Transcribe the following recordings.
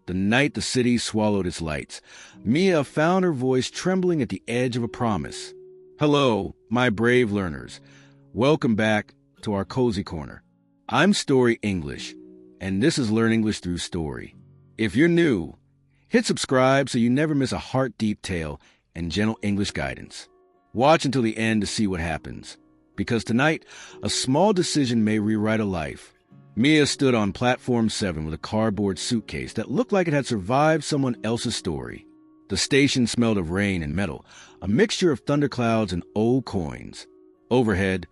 The night the city swallowed its lights, Mia found her voice trembling at the edge of a promise. Hello, my brave learners. Welcome back to our cozy corner. I'm Story English, and this is Learn English Through Story. If you're new, hit subscribe so you never miss a heart-deep tale and gentle English guidance. Watch until the end to see what happens, because tonight, a small decision may rewrite a life. Mia stood on platform 7 with a cardboard suitcase that looked like it had survived someone else's story. The station smelled of rain and metal, a mixture of thunderclouds and old coins. Overhead,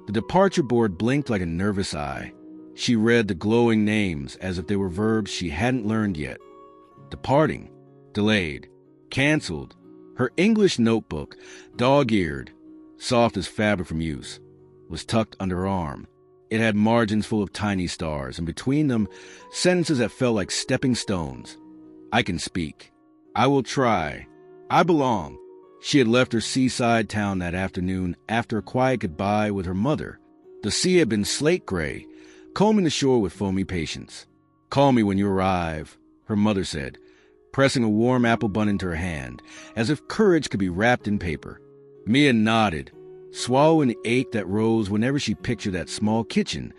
the departure board blinked like a nervous eye. She read the glowing names as if they were verbs she hadn't learned yet. Departing, delayed, canceled. Her English notebook, dog-eared, soft as fabric from use, was tucked under her arm. It had margins full of tiny stars, and between them, sentences that felt like stepping stones. I can speak. I will try. I belong. She had left her seaside town that afternoon after a quiet goodbye with her mother. The sea had been slate gray, combing the shore with foamy patience. Call me when you arrive, her mother said, pressing a warm apple bun into her hand, as if courage could be wrapped in paper. Mia nodded, swallowing the ache that rose whenever she pictured that small kitchen,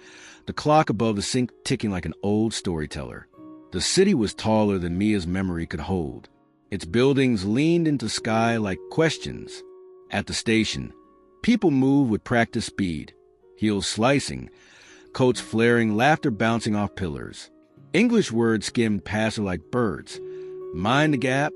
the clock above the sink ticking like an old storyteller. The city was taller than Mia's memory could hold. Its buildings leaned into sky like questions. At the station, people moved with practiced speed, heels slicing, coats flaring, laughter bouncing off pillars. English words skimmed past her like birds. Mind the gap,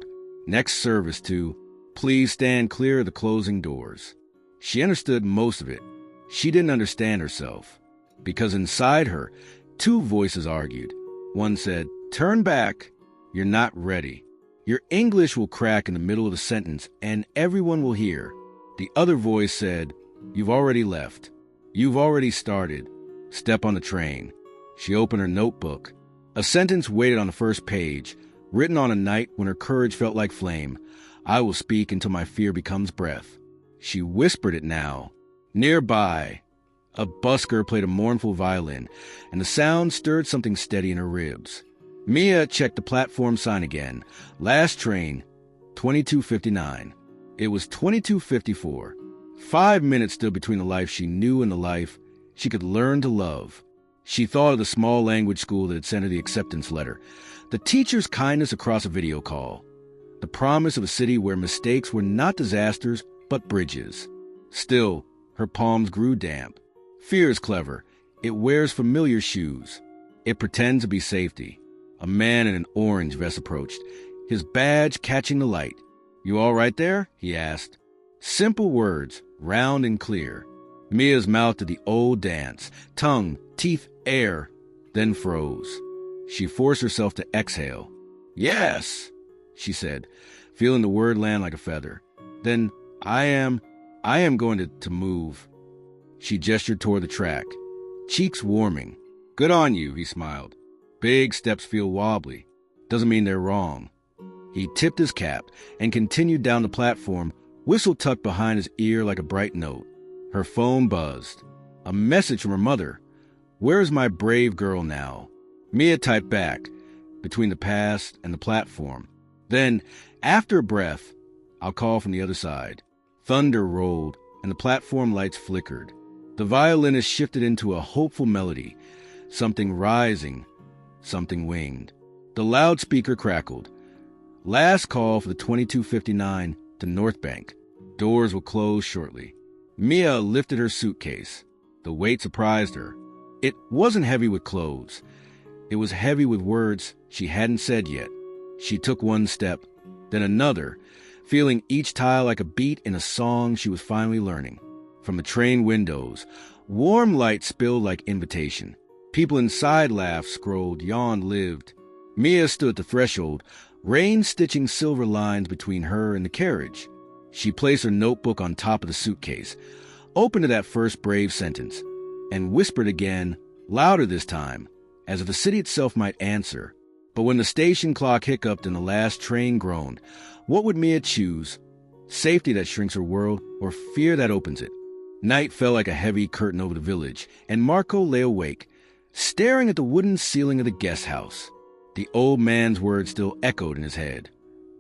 next service to, please stand clear of the closing doors. She understood most of it. She didn't understand herself, because inside her, two voices argued. One said, turn back, you're not ready. Your English will crack in the middle of the sentence and everyone will hear. The other voice said, you've already left. You've already started. Step on the train. She opened her notebook. A sentence waited on the first page, written on a night when her courage felt like flame. I will speak until my fear becomes breath. She whispered it now. Nearby, a busker played a mournful violin, and the sound stirred something steady in her ribs. Mia checked the platform sign again. Last train, 22:59. It was 22:54. 5 minutes stood between the life she knew and the life she could learn to love. She thought of the small language school that had sent her the acceptance letter, the teacher's kindness across a video call, the promise of a city where mistakes were not disasters but bridges. Still, her palms grew damp. Fear is clever. It wears familiar shoes. It pretends to be safety. A man in an orange vest approached, his badge catching the light. You all right there? He asked. Simple words, round and clear. Mia's mouth did the old dance, tongue, teeth, air, then froze. She forced herself to exhale. Yes, she said, feeling the word land like a feather. Then, I am going to move. She gestured toward the track, cheeks warming. Good on you, he smiled. Big steps feel wobbly. Doesn't mean they're wrong. He tipped his cap and continued down the platform, whistle tucked behind his ear like a bright note. Her phone buzzed. A message from her mother. Where's my brave girl now? Mia typed back, between the past and the platform. Then, after a breath, I'll call from the other side. Thunder rolled, and the platform lights flickered. The violinist shifted into a hopeful melody, something rising, something winged. The loudspeaker crackled. Last call for the 22:59 to North Bank. Doors will close shortly. Mia lifted her suitcase. The weight surprised her. It wasn't heavy with clothes. It was heavy with words she hadn't said yet. She took one step, then another, feeling each tile like a beat in a song she was finally learning. From the train windows, warm light spilled like invitation. People inside laughed, scrolled, yawned, lived. Mia stood at the threshold, rain stitching silver lines between her and the carriage. She placed her notebook on top of the suitcase, opened to that first brave sentence, and whispered again, louder this time, as if the city itself might answer. But when the station clock hiccuped and the last train groaned, what would Mia choose? Safety that shrinks her world, or fear that opens it? Night fell like a heavy curtain over the village, and Marco lay awake, staring at the wooden ceiling of the guest house. The old man's words still echoed in his head.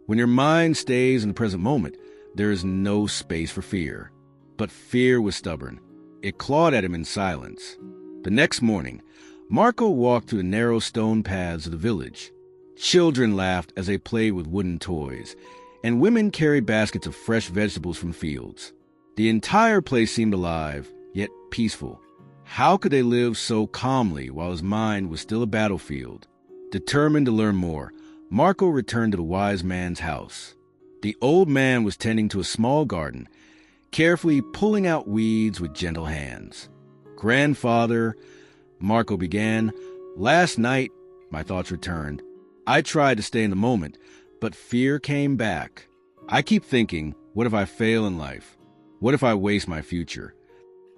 When your mind stays in the present moment, there is no space for fear. But fear was stubborn. It clawed at him in silence. The next morning, Marco walked through the narrow stone paths of the village. Children laughed as they played with wooden toys, and women carried baskets of fresh vegetables from fields. The entire place seemed alive, yet peaceful. How could they live so calmly while his mind was still a battlefield? Determined to learn more, Marco returned to the wise man's house. The old man was tending to a small garden, carefully pulling out weeds with gentle hands. "Grandfather," Marco began, "last night," my thoughts returned. "I tried to stay in the moment, but fear came back. I keep thinking, what if I fail in life? What if I waste my future?"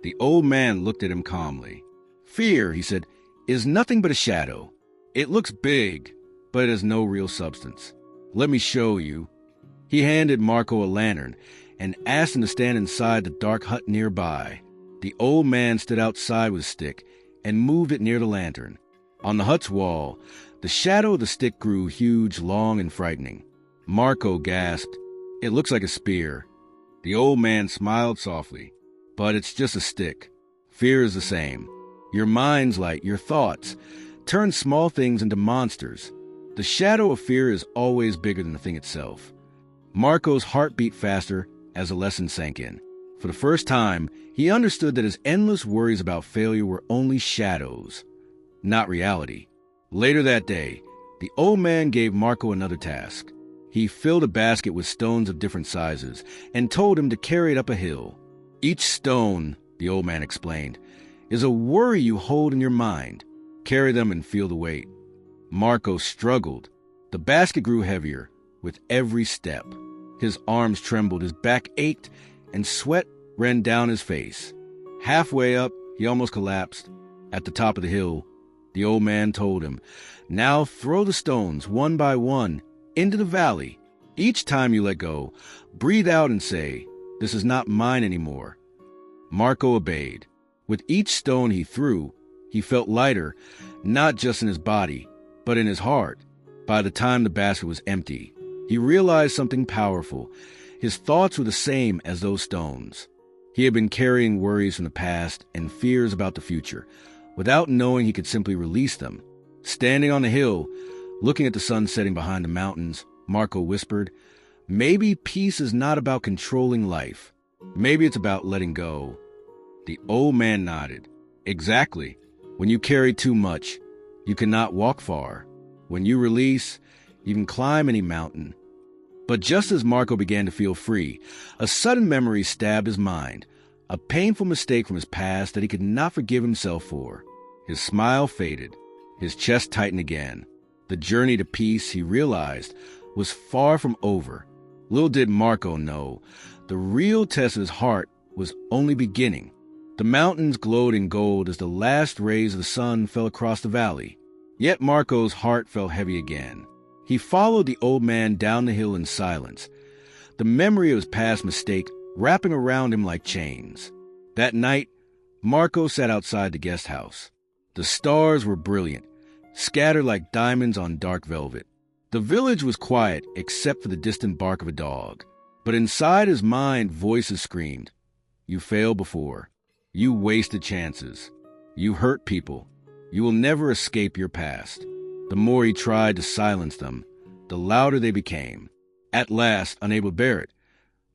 The old man looked at him calmly. "Fear," he said, "is nothing but a shadow. It looks big, but it has no real substance. Let me show you." He handed Marco a lantern and asked him to stand inside the dark hut nearby. The old man stood outside with a stick and moved it near the lantern. On the hut's wall, the shadow of the stick grew huge, long, and frightening. Marco gasped, "It looks like a spear." The old man smiled softly. "But it's just a stick. Fear is the same. Your mind's light, your thoughts, turn small things into monsters. The shadow of fear is always bigger than the thing itself." Marco's heart beat faster as the lesson sank in. For the first time, he understood that his endless worries about failure were only shadows, not reality. Later that day, the old man gave Marco another task. He filled a basket with stones of different sizes and told him to carry it up a hill. "Each stone," the old man explained, "is a worry you hold in your mind. Carry them and feel the weight." Marco struggled. The basket grew heavier with every step. His arms trembled, his back ached, and sweat ran down his face. Halfway up, he almost collapsed. At the top of the hill, the old man told him, "Now throw the stones, one by one, into the valley. Each time you let go, breathe out and say, 'This is not mine anymore.'" Marco obeyed. With each stone he threw, he felt lighter, not just in his body, but in his heart. By the time the basket was empty, he realized something powerful. His thoughts were the same as those stones. He had been carrying worries from the past and fears about the future, without knowing he could simply release them. Standing on the hill, looking at the sun setting behind the mountains, Marco whispered, "Maybe peace is not about controlling life. Maybe it's about letting go." The old man nodded. "Exactly. When you carry too much, you cannot walk far. When you release, you can climb any mountain." But just as Marco began to feel free, a sudden memory stabbed his mind, a painful mistake from his past that he could not forgive himself for. His smile faded. His chest tightened again. The journey to peace, he realized, was far from over. Little did Marco know, the real test of his heart was only beginning. The mountains glowed in gold as the last rays of the sun fell across the valley. Yet Marco's heart felt heavy again. He followed the old man down the hill in silence, the memory of his past mistake wrapping around him like chains. That night, Marco sat outside the guest house. The stars were brilliant, scattered like diamonds on dark velvet. The village was quiet except for the distant bark of a dog. But inside his mind, voices screamed, "You failed before. You wasted chances. You hurt people. You will never escape your past." The more he tried to silence them, the louder they became. At last, unable to bear it,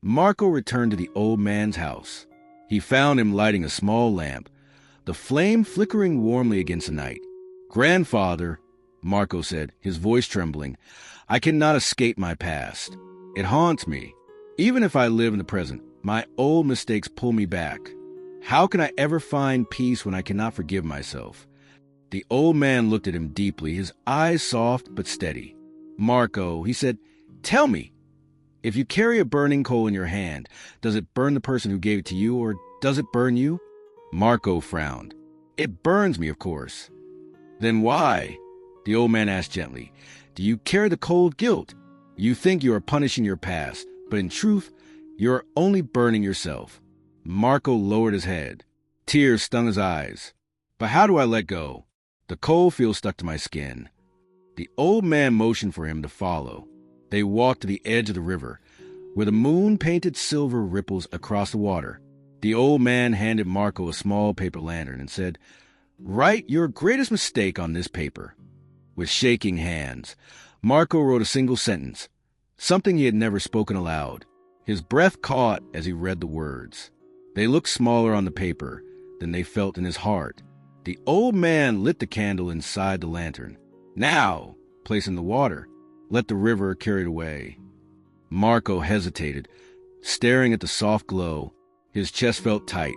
Marco returned to the old man's house. He found him lighting a small lamp, the flame flickering warmly against the night. "Grandfather," Marco said, his voice trembling, "I cannot escape my past. It haunts me. Even if I live in the present, my old mistakes pull me back. How can I ever find peace when I cannot forgive myself?" The old man looked at him deeply, his eyes soft but steady. "Marco," he said, "tell me, if you carry a burning coal in your hand, does it burn the person who gave it to you, or does it burn you?" Marco frowned. "It burns me, of course." "Then why?" the old man asked gently. "Do you carry the cold guilt? You think you are punishing your past, but in truth, you are only burning yourself." Marco lowered his head. Tears stung his eyes. "But how do I let go? The coal feels stuck to my skin." The old man motioned for him to follow. They walked to the edge of the river, where the moon painted silver ripples across the water. The old man handed Marco a small paper lantern and said, "Write your greatest mistake on this paper." With shaking hands, Marco wrote a single sentence, something he had never spoken aloud. His breath caught as he read the words. They looked smaller on the paper than they felt in his heart. The old man lit the candle inside the lantern. "Now, place in the water. Let the river carry it away." Marco hesitated, staring at the soft glow. His chest felt tight,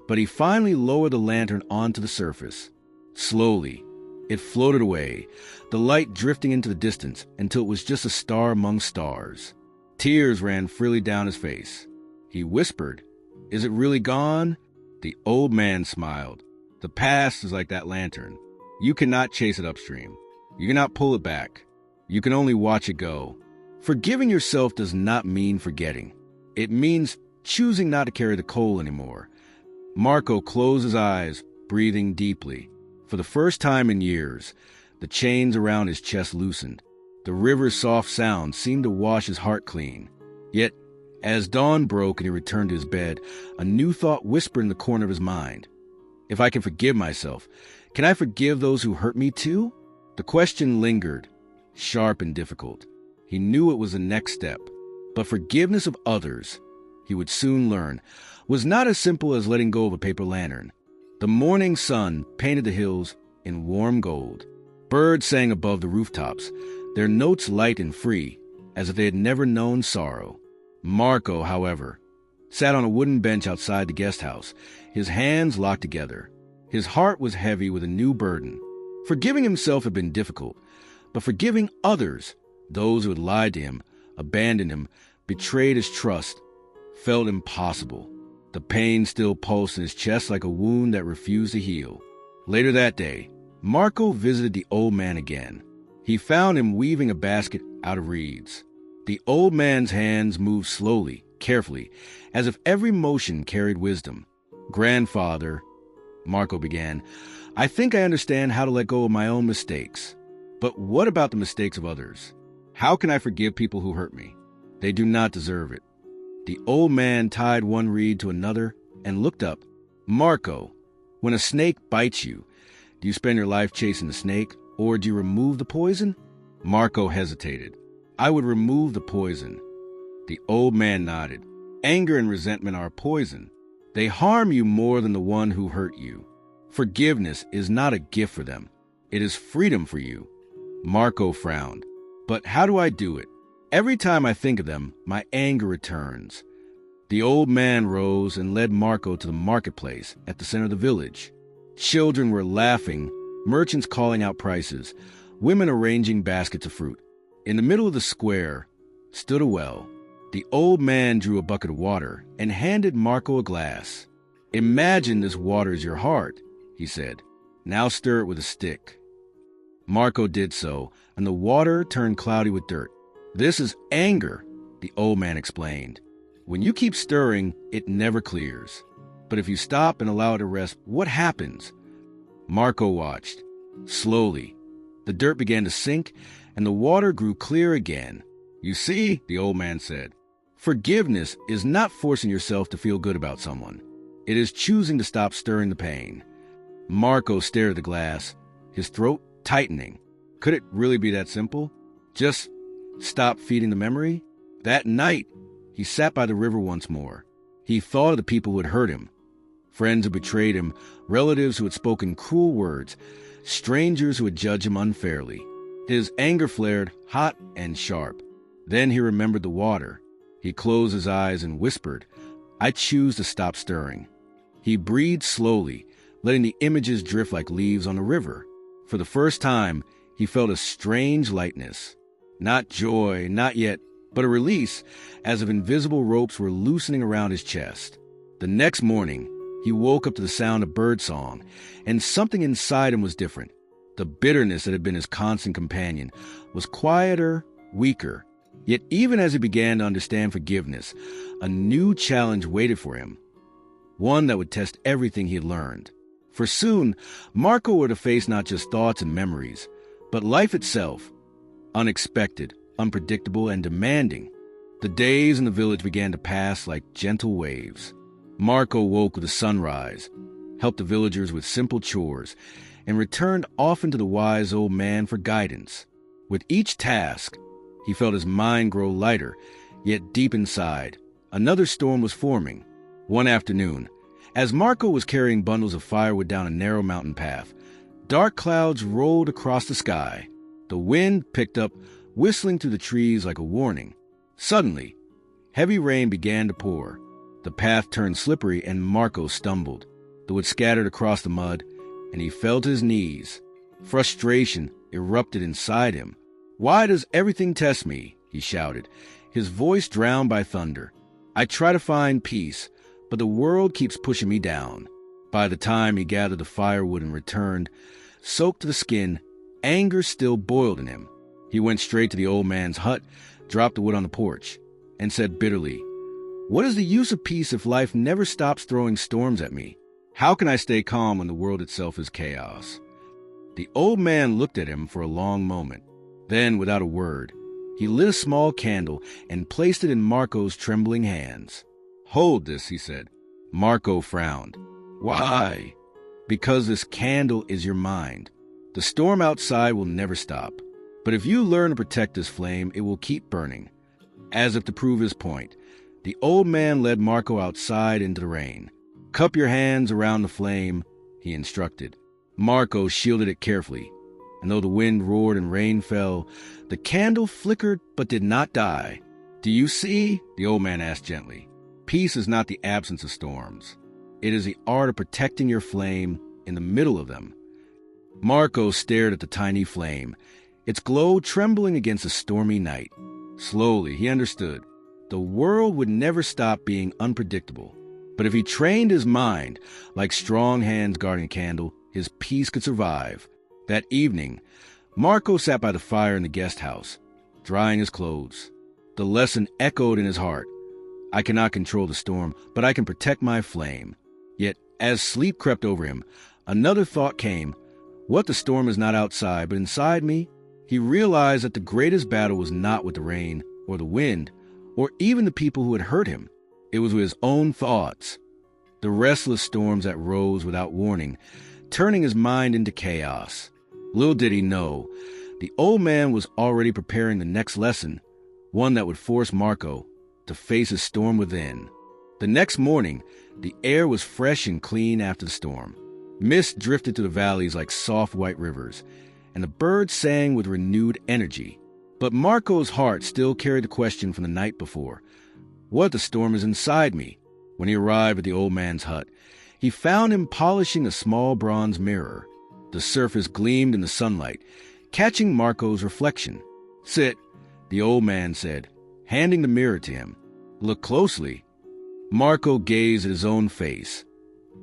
but he finally lowered the lantern onto the surface. Slowly, it floated away, the light drifting into the distance until it was just a star among stars. Tears ran freely down his face. He whispered, "Is it really gone?" The old man smiled. "The past is like that lantern. You cannot chase it upstream. You cannot pull it back. You can only watch it go. Forgiving yourself does not mean forgetting. It means choosing not to carry the coal anymore." Marco closed his eyes, breathing deeply. For the first time in years, the chains around his chest loosened. The river's soft sound seemed to wash his heart clean. Yet, as dawn broke and he returned to his bed, a new thought whispered in the corner of his mind. If I can forgive myself, can I forgive those who hurt me too? The question lingered, sharp and difficult. He knew it was the next step. But forgiveness of others, he would soon learn, was not as simple as letting go of a paper lantern. The morning sun painted the hills in warm gold. Birds sang above the rooftops, their notes light and free, as if they had never known sorrow. Marco, however, sat on a wooden bench outside the guest house, his hands locked together. His heart was heavy with a new burden. Forgiving himself had been difficult, but forgiving others, those who had lied to him, abandoned him, betrayed his trust, felt impossible. The pain still pulsed in his chest like a wound that refused to heal. Later that day, Marco visited the old man again. He found him weaving a basket out of reeds. The old man's hands moved slowly, carefully, as if every motion carried wisdom. "Grandfather," Marco began, "I think I understand how to let go of my own mistakes. But what about the mistakes of others? How can I forgive people who hurt me? They do not deserve it." The old man tied one reed to another and looked up. "Marco, when a snake bites you, do you spend your life chasing the snake, or do you remove the poison?" Marco hesitated. "I would remove the poison." The old man nodded. "Anger and resentment are poison. They harm you more than the one who hurt you. Forgiveness is not a gift for them. It is freedom for you." Marco frowned. "But how do I do it? Every time I think of them, my anger returns." The old man rose and led Marco to the marketplace at the center of the village. Children were laughing, merchants calling out prices, women arranging baskets of fruit. In the middle of the square stood a well. The old man drew a bucket of water and handed Marco a glass. "Imagine this waters your heart," he said. "Now stir it with a stick." Marco did so, and the water turned cloudy with dirt. "This is anger," the old man explained. "When you keep stirring, it never clears. But if you stop and allow it to rest, what happens?" Marco watched. Slowly, the dirt began to sink, and the water grew clear again. "You see," the old man said, "forgiveness is not forcing yourself to feel good about someone. It is choosing to stop stirring the pain." Marco stared at the glass, his throat tightening. Could it really be that simple? Just stop feeding the memory? That night, he sat by the river once more. He thought of the people who had hurt him, friends who betrayed him, relatives who had spoken cruel words, strangers who had judged him unfairly. His anger flared hot and sharp. Then he remembered the water. He closed his eyes and whispered, "I choose to stop stirring." He breathed slowly, letting the images drift like leaves on the river. For the first time, he felt a strange lightness. Not joy, not yet, but a release, as if invisible ropes were loosening around his chest. The next morning, he woke up to the sound of birdsong, and something inside him was different. The bitterness that had been his constant companion was quieter, weaker. Yet even as he began to understand forgiveness, a new challenge waited for him, one that would test everything he had learned. For soon, Marco would have faced not just thoughts and memories, but life itself, unexpected, unpredictable, and demanding. The days in the village began to pass like gentle waves. Marco woke with the sunrise, helped the villagers with simple chores, and returned often to the wise old man for guidance. With each task, he felt his mind grow lighter, yet deep inside, another storm was forming. One afternoon, as Marco was carrying bundles of firewood down a narrow mountain path, dark clouds rolled across the sky. The wind picked up, whistling through the trees like a warning. Suddenly, heavy rain began to pour. The path turned slippery and Marco stumbled. The wood scattered across the mud, and he fell to his knees. Frustration erupted inside him. "Why does everything test me?" he shouted, his voice drowned by thunder. "I try to find peace, but the world keeps pushing me down." By the time he gathered the firewood and returned, soaked to the skin, anger still boiled in him. He went straight to the old man's hut, dropped the wood on the porch, and said bitterly, "What is the use of peace if life never stops throwing storms at me? How can I stay calm when the world itself is chaos?" The old man looked at him for a long moment. Then, without a word, he lit a small candle and placed it in Marco's trembling hands. "Hold this," he said. Marco frowned. "Why?" "Because this candle is your mind. The storm outside will never stop. But if you learn to protect this flame, it will keep burning." As if to prove his point, the old man led Marco outside into the rain. "Cup your hands around the flame," he instructed. Marco shielded it carefully, and though the wind roared and rain fell, the candle flickered but did not die. "Do you see?" the old man asked gently. "Peace is not the absence of storms. It is the art of protecting your flame in the middle of them." Marco stared at the tiny flame, its glow trembling against the stormy night. Slowly, he understood. The world would never stop being unpredictable. But if he trained his mind, like strong hands guarding a candle, his peace could survive. That evening, Marco sat by the fire in the guest house, drying his clothes. The lesson echoed in his heart. I cannot control the storm, but I can protect my flame. Yet, as sleep crept over him, another thought came. What the storm is not outside, but inside me? He realized that the greatest battle was not with the rain, or the wind, or even the people who had hurt him. It was with his own thoughts. The restless storms that rose without warning, turning his mind into chaos. Little did he know, the old man was already preparing the next lesson, one that would force Marco to face his storm within. The next morning, the air was fresh and clean after the storm. Mist drifted through the valleys like soft white rivers, and the birds sang with renewed energy. But Marco's heart still carried the question from the night before. What if the storm is inside me? When he arrived at the old man's hut, he found him polishing a small bronze mirror. The surface gleamed in the sunlight, catching Marco's reflection. "Sit," the old man said, handing the mirror to him. "Look closely." Marco gazed at his own face,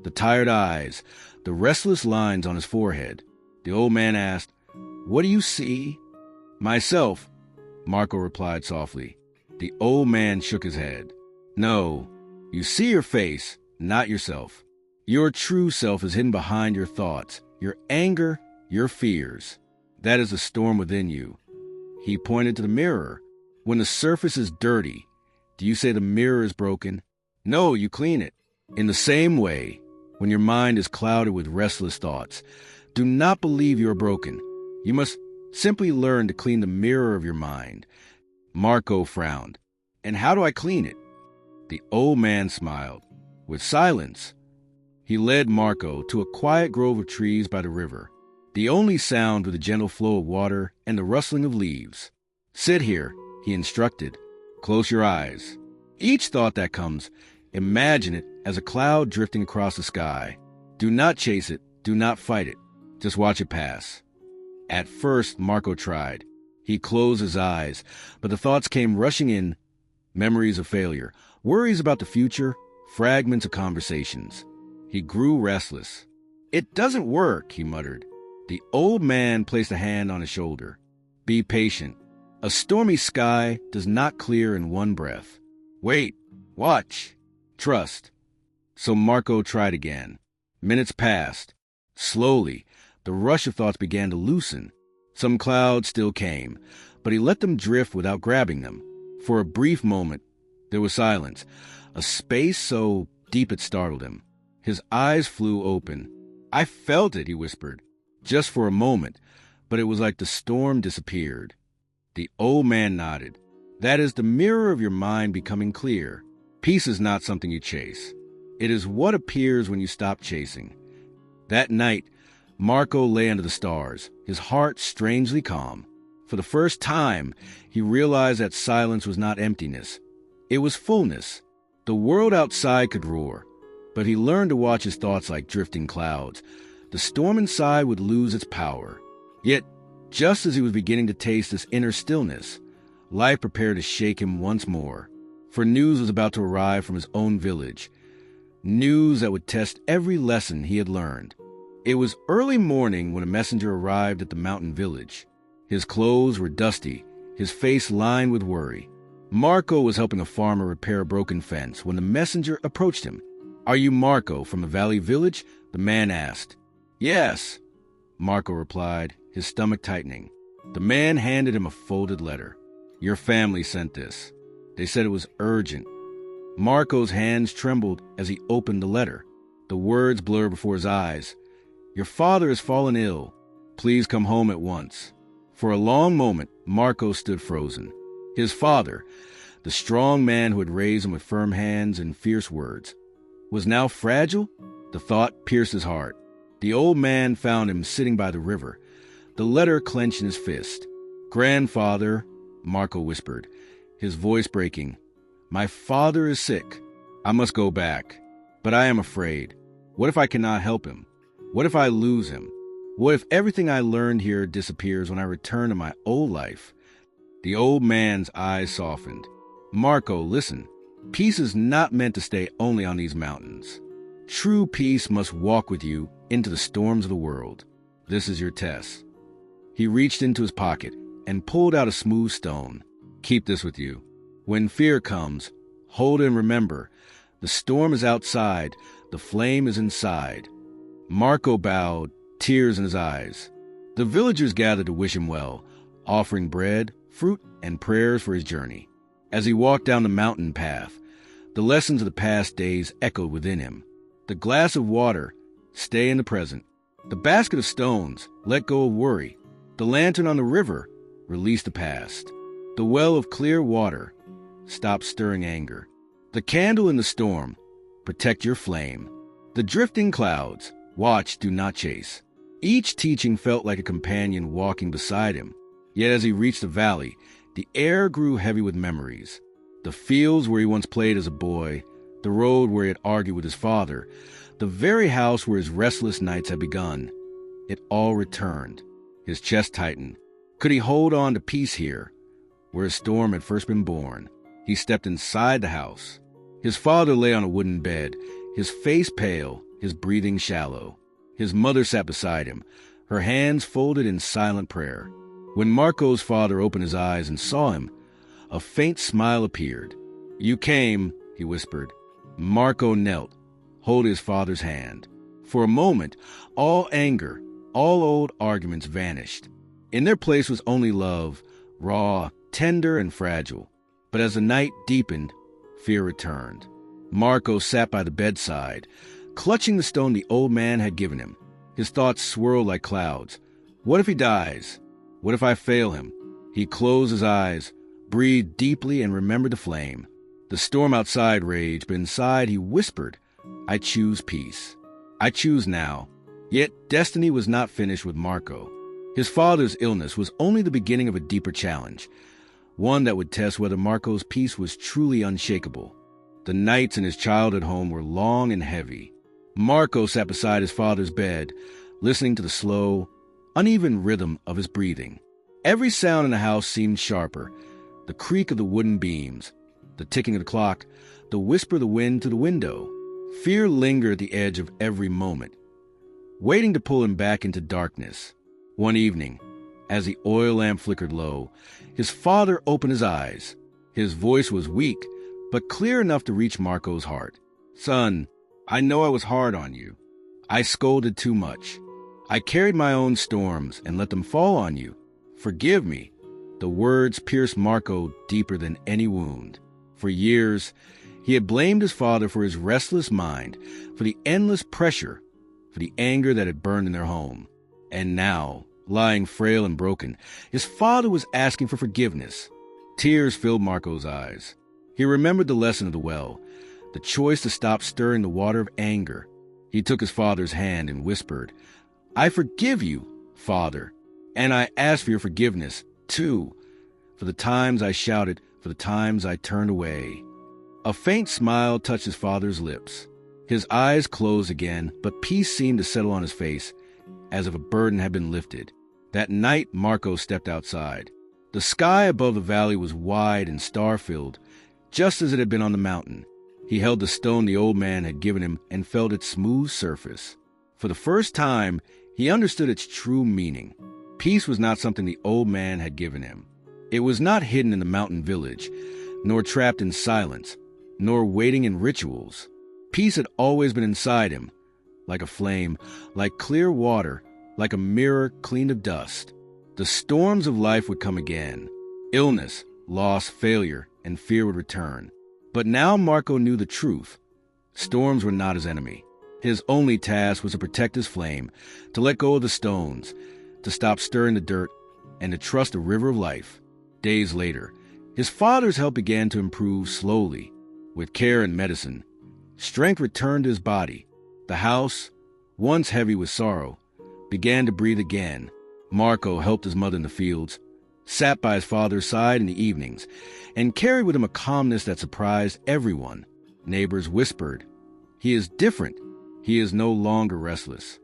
the tired eyes, the restless lines on his forehead. The old man asked, "What do you see?" "Myself," Marco replied softly. The old man shook his head. "No, you see your face, not yourself. Your true self is hidden behind your thoughts, your anger, your fears. That is the storm within you." He pointed to the mirror. "When the surface is dirty, do you say the mirror is broken? No, you clean it. In the same way, when your mind is clouded with restless thoughts, do not believe you are broken. You must simply learn to clean the mirror of your mind." Marco frowned. "And how do I clean it?" The old man smiled. "With silence." He led Marco to a quiet grove of trees by the river. The only sound was the gentle flow of water and the rustling of leaves. "Sit here," he instructed. "Close your eyes. Each thought that comes, imagine it as a cloud drifting across the sky. Do not chase it, do not fight it. Just watch it pass." At first, Marco tried. He closed his eyes, but the thoughts came rushing in. Memories of failure, worries about the future, fragments of conversations. He grew restless. "It doesn't work," he muttered. The old man placed a hand on his shoulder. "Be patient. A stormy sky does not clear in one breath. Wait, watch, trust." So Marco tried again. Minutes passed. Slowly, the rush of thoughts began to loosen. Some clouds still came, but he let them drift without grabbing them. For a brief moment, there was silence, a space so deep it startled him. His eyes flew open. "I felt it," he whispered, "just for a moment, but it was like the storm disappeared." The old man nodded. "That is the mirror of your mind becoming clear. Peace is not something you chase. It is what appears when you stop chasing." That night, Marco lay under the stars, his heart strangely calm. For the first time, he realized that silence was not emptiness. It was fullness. The world outside could roar, but he learned to watch his thoughts like drifting clouds. The storm inside would lose its power. Yet, just as he was beginning to taste this inner stillness, life prepared to shake him once more. For news was about to arrive from his own village. News that would test every lesson he had learned. It was early morning when a messenger arrived at the mountain village. His clothes were dusty, his face lined with worry. Marco was helping a farmer repair a broken fence when the messenger approached him. "Are you Marco from the valley village?" the man asked. "Yes," Marco replied, his stomach tightening. The man handed him a folded letter. "Your family sent this. They said it was urgent." Marco's hands trembled as he opened the letter. The words blurred before his eyes. "Your father has fallen ill. Please come home at once." For a long moment, Marco stood frozen. His father, the strong man who had raised him with firm hands and fierce words, was now fragile? The thought pierced his heart. The old man found him sitting by the river, the letter clenched in his fist. "Grandfather," Marco whispered, his voice breaking, "my father is sick. I must go back. But I am afraid. What if I cannot help him? What if I lose him? What if everything I learned here disappears when I return to my old life?" The old man's eyes softened. "Marco, listen. Peace is not meant to stay only on these mountains. True peace must walk with you into the storms of the world. This is your test." He reached into his pocket and pulled out a smooth stone. "Keep this with you. When fear comes, hold it and remember, the storm is outside, the flame is inside." Marco bowed, tears in his eyes. The villagers gathered to wish him well, offering bread, fruit, and prayers for his journey. As he walked down the mountain path, the lessons of the past days echoed within him. The glass of water, stay in the present. The basket of stones, let go of worry. The lantern on the river, release the past. The well of clear water, stop stirring anger. The candle in the storm, protect your flame. The drifting clouds, watch, do not chase. Each teaching felt like a companion walking beside him. Yet as he reached the valley, the air grew heavy with memories. The fields where he once played as a boy, the road where he had argued with his father, the very house where his restless nights had begun. It all returned. His chest tightened. Could he hold on to peace here, where a storm had first been born? He stepped inside the house. His father lay on a wooden bed, his face pale, his breathing shallow. His mother sat beside him, her hands folded in silent prayer. When Marco's father opened his eyes and saw him, a faint smile appeared. "You came," he whispered. Marco knelt, holding his father's hand. For a moment, all anger, all old arguments vanished. In their place was only love, raw, tender, and fragile. But as the night deepened, fear returned. Marco sat by the bedside, clutching the stone the old man had given him. His thoughts swirled like clouds. What if he dies? What if I fail him? He closed his eyes, breathed deeply, and remembered the flame. The storm outside raged, but inside he whispered, "I choose peace. I choose now." Yet destiny was not finished with Marco. His father's illness was only the beginning of a deeper challenge, one that would test whether Marco's peace was truly unshakable. The nights in his childhood home were long and heavy. Marco sat beside his father's bed, listening to the slow, uneven rhythm of his breathing. Every sound in the house seemed sharper: the creak of the wooden beams, the ticking of the clock, the whisper of the wind to the window. Fear lingered at the edge of every moment, waiting to pull him back into darkness. One evening, as the oil lamp flickered low, his father opened his eyes. His voice was weak, but clear enough to reach Marco's heart. "Son, I know I was hard on you. I scolded too much. I carried my own storms and let them fall on you. Forgive me. The words pierced Marco deeper than any wound. For years, he had blamed his father for his restless mind, for the endless pressure, for the anger that had burned in their home. And now, lying frail and broken, his father was asking for forgiveness. Tears filled Marco's eyes. He remembered the lesson of the well, the choice to stop stirring the water of anger. He took his father's hand and whispered, "I forgive you, Father, and I ask for your forgiveness, too, for the times I shouted, for the times I turned away." A faint smile touched his father's lips. His eyes closed again, but peace seemed to settle on his face, as if a burden had been lifted. That night, Marco stepped outside. The sky above the valley was wide and star-filled, just as it had been on the mountain. He held the stone the old man had given him and felt its smooth surface. For the first time, he understood its true meaning. Peace was not something the old man had given him. It was not hidden in the mountain village, nor trapped in silence, nor waiting in rituals. Peace had always been inside him, like a flame, like clear water, like a mirror cleaned of dust. The storms of life would come again. Illness, loss, failure, and fear would return. But now Marco knew the truth. Storms were not his enemy. His only task was to protect his flame, to let go of the stones, to stop stirring the dirt, and to trust the river of life. Days later, his father's health began to improve slowly. With care and medicine, strength returned to his body. The house, once heavy with sorrow, began to breathe again. Marco helped his mother in the fields, sat by his father's side in the evenings, and carried with him a calmness that surprised everyone. Neighbors whispered, "He is different. He is no longer restless."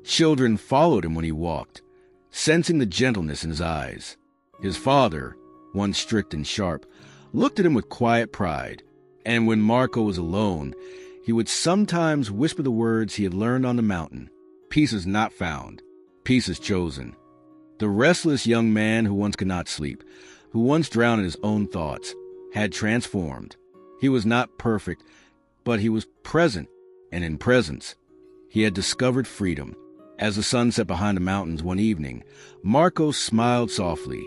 Children followed him when he walked, sensing the gentleness in his eyes. His father, once strict and sharp, looked at him with quiet pride. And when Marco was alone, he would sometimes whisper the words he had learned on the mountain. Peace is not found. Peace is chosen. The restless young man who once could not sleep, who once drowned in his own thoughts, had transformed. He was not perfect, but he was present, and in presence, he had discovered freedom. As the sun set behind the mountains one evening, Marco smiled softly.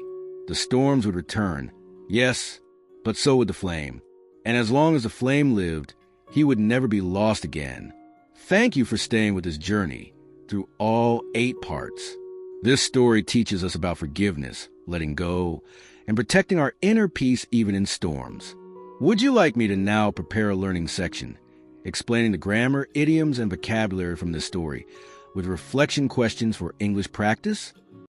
The storms would return, yes, but so would the flame. And as long as the flame lived, he would never be lost again. Thank you for staying with this journey through all 8 parts. This story teaches us about forgiveness, letting go, and protecting our inner peace even in storms. Would you like me to now prepare a learning section, explaining the grammar, idioms, and vocabulary from this story, with reflection questions for English practice?